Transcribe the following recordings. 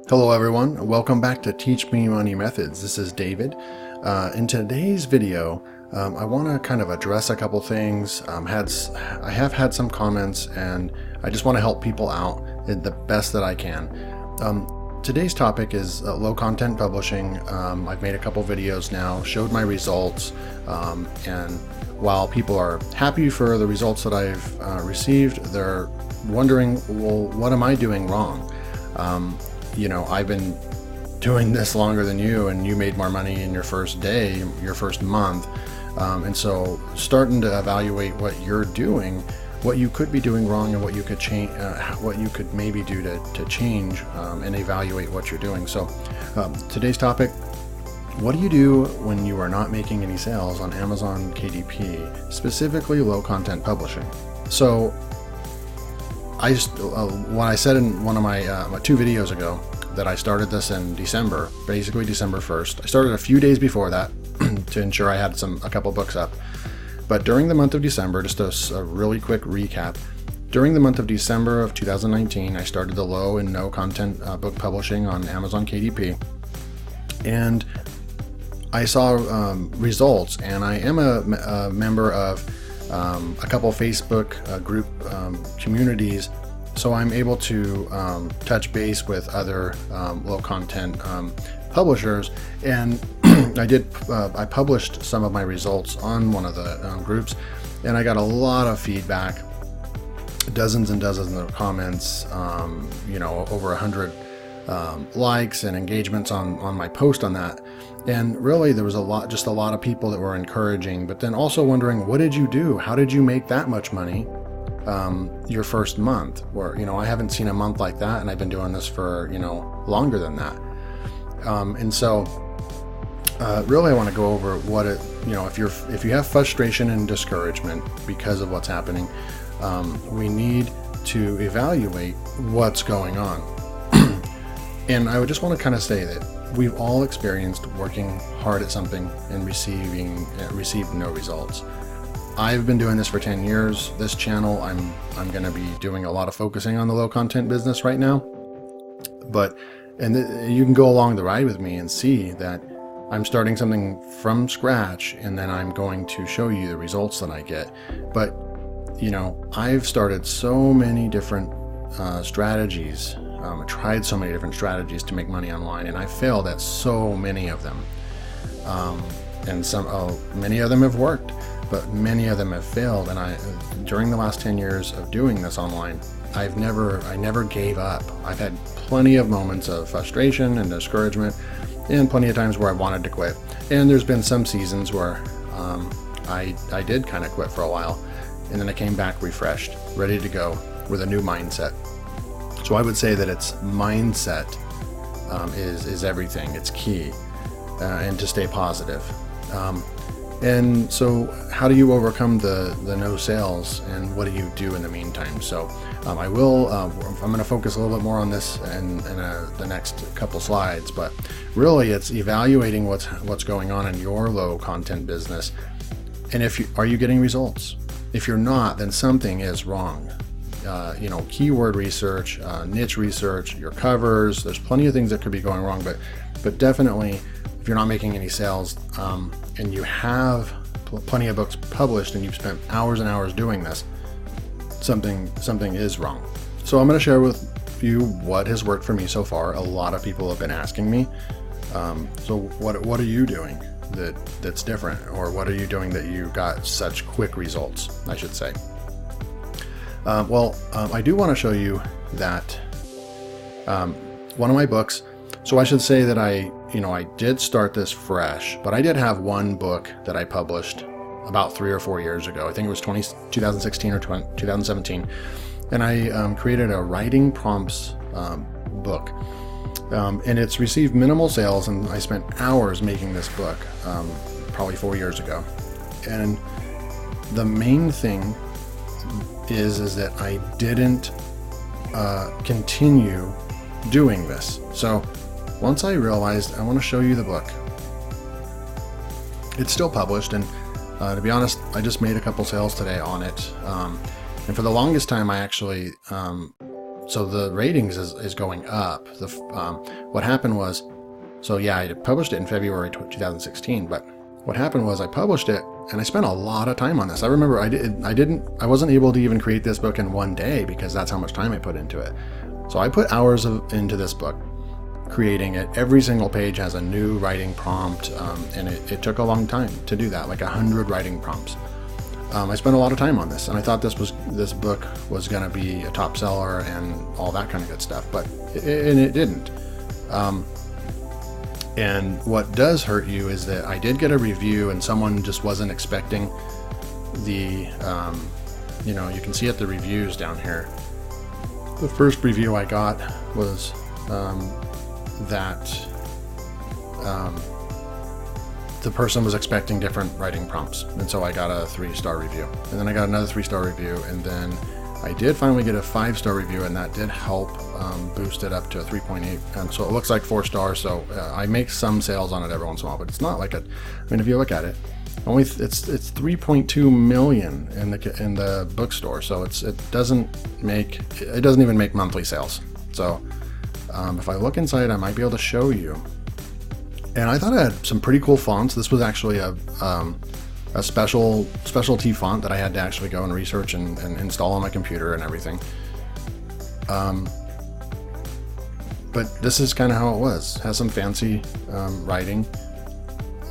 Hello everyone, welcome back to Teach Me Money Methods. This is David. In today's video, I want to kind of address a couple things. I have had some comments and I just want to help people out the best that I can. Today's topic is low content publishing. I've made a couple videos now, showed my results, and while people are happy for the results that I've received, they're wondering, well, what am I doing wrong? I've been doing this longer than you, and you made more money in your first day, your first month. And so starting to evaluate what you're doing, what you could be doing wrong, and what you could change, what you could maybe do to change and evaluate what you're doing. So today's topic: what do you do when you are not making any sales on Amazon KDP, specifically low content publishing? So when I said in one of my 2 videos ago that I started this in December, basically December 1st. I started a few days before that to ensure I had a couple books up. But during the month of December, just a really quick recap, during the month of December of 2019, I started the low and no content book publishing on Amazon KDP. And I saw results, and I am a member of a couple Facebook group communities, so I'm able to touch base with other low content publishers, and I published some of my results on one of the groups, and I got a lot of feedback, dozens and dozens of comments, over 100 likes and engagements on my post on that. And really there was a lot of people that were encouraging, but then also wondering, what did you do? How did you make that much money your first month? Or, I haven't seen a month like that, and I've been doing this for, longer than that. And so really I want to go over what it, if you have frustration and discouragement because of what's happening, we need to evaluate what's going on. And I would just want to kind of say that we've all experienced working hard at something and received no results. I've been doing this for 10 years. This channel, I'm going to be doing a lot of focusing on the low content business right now. You can go along the ride with me and see that I'm starting something from scratch, and then I'm going to show you the results that I get. But, I've started so many different strategies. I tried so many different strategies to make money online, and I failed at so many of them. Many of them have worked, but many of them have failed. And during the last 10 years of doing this online, I never gave up. I've had plenty of moments of frustration and discouragement, and plenty of times where I wanted to quit. And there's been some seasons where I did kind of quit for a while, and then I came back refreshed, ready to go with a new mindset. So I would say that it's mindset is everything. It's key, and to stay positive. And so how do you overcome the no sales, and what do you do in the meantime? So I'm going to focus a little bit more on this in the next couple slides, but really it's evaluating what's going on in your low content business. And are you getting results? If you're not, then something is wrong. Keyword research, niche research, your covers, there's plenty of things that could be going wrong, but definitely if you're not making any sales, and you have plenty of books published and you've spent hours and hours doing this, something is wrong. So I'm going to share with you what has worked for me so far. A lot of people have been asking me, so what are you doing that's different, or what are you doing that you got such quick results, I should say. I do want to show you that one of my books, so I should say that I did start this fresh, but I did have one book that I published about 3 or 4 years ago. I think it was 2016 or 2017. And I created a writing prompts book. And it's received minimal sales, and I spent hours making this book, probably 4 years ago. And the main thing is that I didn't continue doing this. So once I realized, I want to show you the book. It's still published, and to be honest, I just made a couple sales today on it. And for the longest time, I actually So the ratings is going up. What happened was, so yeah, I published it in February 2016, but what happened was I published it and I spent a lot of time on this. I remember I wasn't able to even create this book in one day because that's how much time I put into it. So I put hours into this book, creating it. Every single page has a new writing prompt, and it took a long time to do that, like 100 writing prompts. I spent a lot of time on this, and I thought this book was going to be a top seller and all that kind of good stuff, but it didn't. And what does hurt you is that I did get a review, and someone just wasn't expecting the, you can see at the reviews down here. The first review I got was that the person was expecting different writing prompts, and so I got a 3-star review, and then I got another 3-star review, and then I did finally get a 5-star review, and that did help boost it up to a 3.8, and so it looks like 4 stars. So I make some sales on it every once in a while, but it's not like if you look at it, it's 3.2 million in the bookstore, so it doesn't even make monthly sales. So if I look inside, I might be able to show you. And I thought I had some pretty cool fonts. This was actually a specialty font that I had to actually go and research and install on my computer and everything. But this is kind of how it was. It has some fancy writing.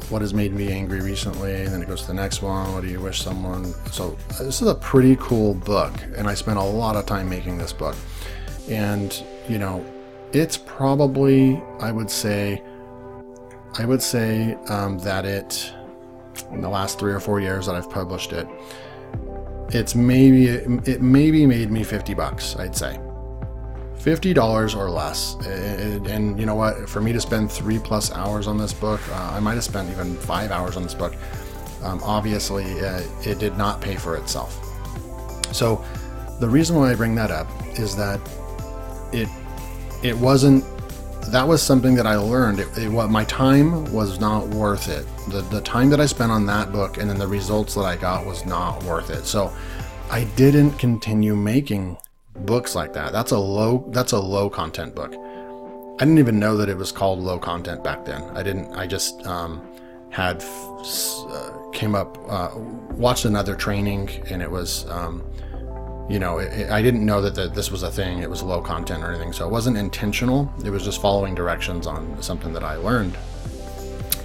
What has made me angry recently? And then it goes to the next one. What do you wish someone? So this is a pretty cool book, and I spent a lot of time making this book. And it's probably, I would say that it, in the last 3 or 4 years that I've published it, it maybe made me $50, I'd say. $50 or less. And you know what? For me to spend 3+ hours on this book, I might have spent even 5 hours on this book. Obviously, it did not pay for itself. So the reason why I bring that up is that it wasn't. That was something that I learned. My time was not worth it. The time that I spent on that book and then the results that I got was not worth it. So I didn't continue making books like that. That's a low content book. I didn't even know that it was called low content back then. I just watched another training, and it was, I didn't know that this was a thing. It was low content or anything. So it wasn't intentional. It was just following directions on something that I learned.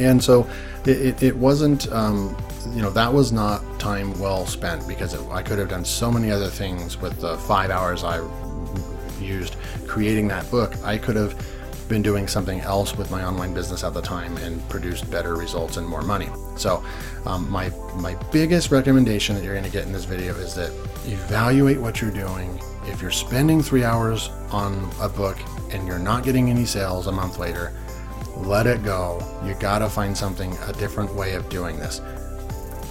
And so it wasn't, that was not time well spent, because I could have done so many other things with the 5 hours I used creating that book. I could have been doing something else with my online business at the time and produced better results and more money. So my biggest recommendation that you're going to get in this video is that evaluate what you're doing. If you're spending 3 hours on a book and you're not getting any sales a month later, let it go. You got to find a different way of doing this.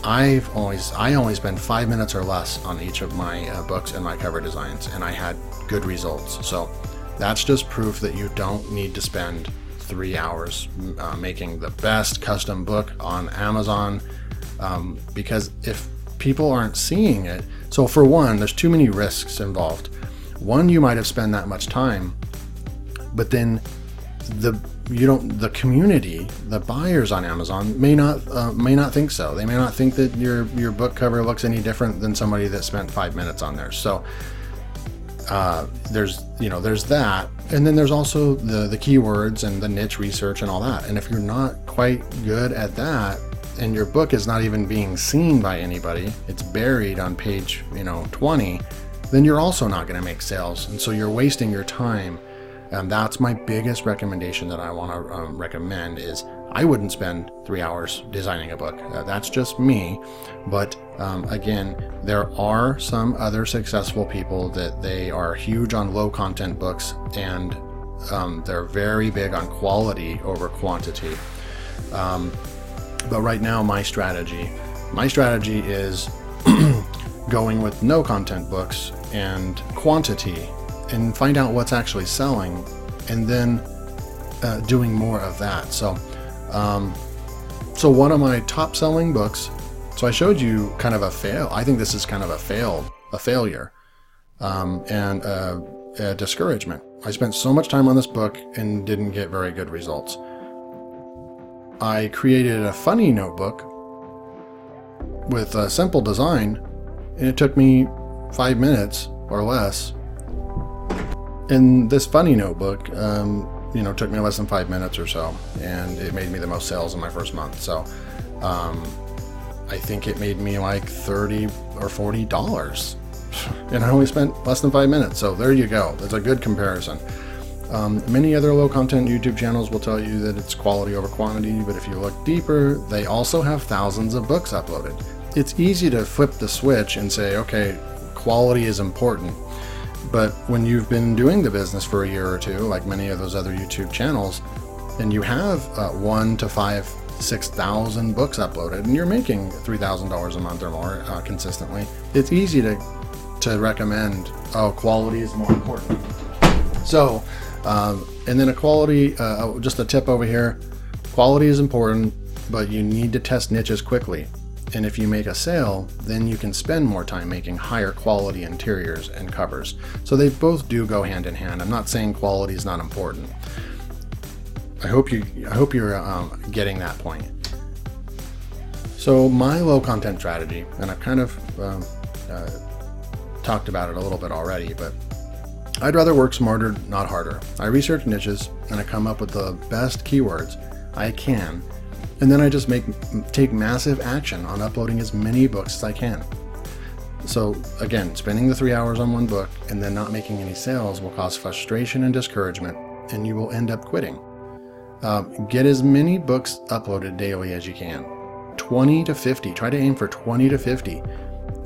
I only spend 5 minutes or less on each of my books and my cover designs, and I had good results. So that's just proof that you don't need to spend 3 hours making the best custom book on Amazon, because if people aren't seeing it, so for one, there's too many risks involved. One, you might have spent that much time, but then the community, the buyers on Amazon may not think so. They may not think that your book cover looks any different than somebody that spent 5 minutes on there. So there's that, and then there's also the keywords and the niche research and all that. And if you're not quite good at that, and your book is not even being seen by anybody, it's buried on page 20, then you're also not going to make sales, and so you're wasting your time. And that's my biggest recommendation that I want to recommend is I wouldn't spend 3 hours designing a book. That's just me. But again, there are some other successful people that they are huge on low content books, and they're very big on quality over quantity. But right now, my strategy is going with no content books and quantity, and find out what's actually selling, and then doing more of that. So one of my top selling books, so I showed you kind of a fail. I think this is kind of a failure. And Discouragement. I spent so much time on this book and didn't get very good results. I created a funny notebook with a simple design, and it took me 5 minutes or less. And this funny notebook, took me less than 5 minutes or so, and it made me the most sales in my first month. So I think it made me like $30 or $40, and I only spent less than 5 minutes. So there you go. That's a good comparison. Many other low content YouTube channels will tell you that it's quality over quantity, but if you look deeper, they also have thousands of books uploaded. It's easy to flip the switch and say, okay, quality is important. But when you've been doing the business for a year or two, like many of those other YouTube channels, and you have 1,000 to 5,000, 6,000 books uploaded, and you're making $3,000 a month or more consistently, it's easy to recommend, oh, quality is more important. So, and then just a tip over here, quality is important, but you need to test niches quickly. And if you make a sale, then you can spend more time making higher quality interiors and covers. So they both do go hand in hand. I'm not saying quality is not important. I hope you're getting that point. So my low content strategy, and I've kind of talked about it a little bit already, but I'd rather work smarter, not harder. I research niches and I come up with the best keywords I can, and then I just take massive action on uploading as many books as I can. So again, spending the 3 hours on one book and then not making any sales will cause frustration and discouragement, and you will end up quitting. Get as many books uploaded daily as you can. 20 to 50. Try to aim for 20 to 50.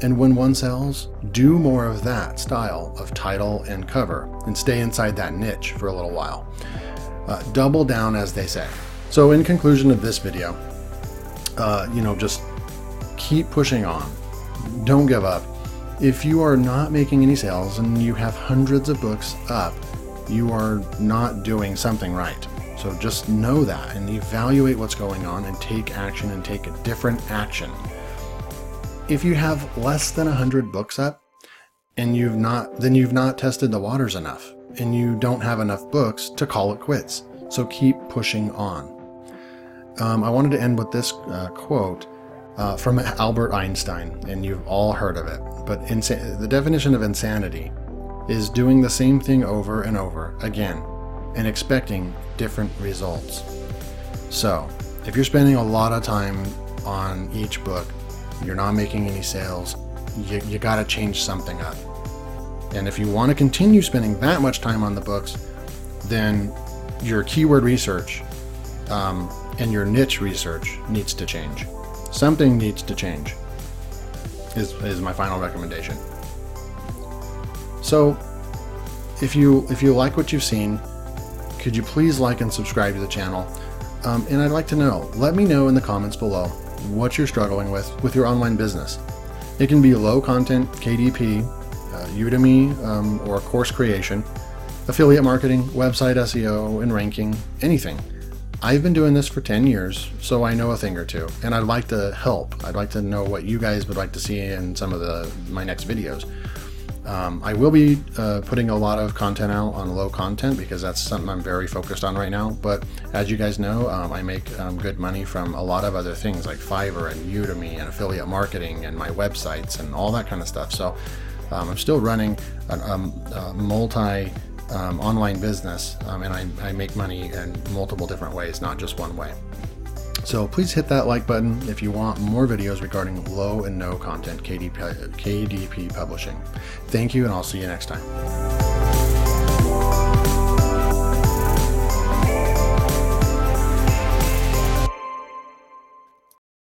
And when one sells, do more of that style of title and cover and stay inside that niche for a little while. Double down, as they say. So in conclusion of this video, just keep pushing on. Don't give up. If you are not making any sales and you have hundreds of books up, you are not doing something right. So just know that and evaluate what's going on and take action and take a different action. If you have less than 100 books up and you've not tested the waters enough, and you don't have enough books to call it quits. So keep pushing on. I wanted to end with this quote from Albert Einstein, and you've all heard of it. But the definition of insanity is doing the same thing over and over again and expecting different results. So if you're spending a lot of time on each book, you're not making any sales, you got to change something up. And if you want to continue spending that much time on the books, then your keyword research and your niche research needs to change. Something needs to change is my final recommendation. So if you like what you've seen, could you please like and subscribe to the channel? And I'd like to know, let me know in the comments below what you're struggling with your online business. It can be low content, KDP, Udemy, or course creation, affiliate marketing, website SEO, and ranking, anything. I've been doing this for 10 years, so I know a thing or two, and I'd like to help. I'd like to know what you guys would like to see in some of my next videos. I will be putting a lot of content out on low content because that's something I'm very focused on right now. But as you guys know, I make good money from a lot of other things like Fiverr and Udemy and affiliate marketing and my websites and all that kind of stuff. So I'm still running a multi online business, and I make money in multiple different ways, not just one way. So please hit that like button if you want more videos regarding low and no content KDP publishing. Thank you, and I'll see you next time.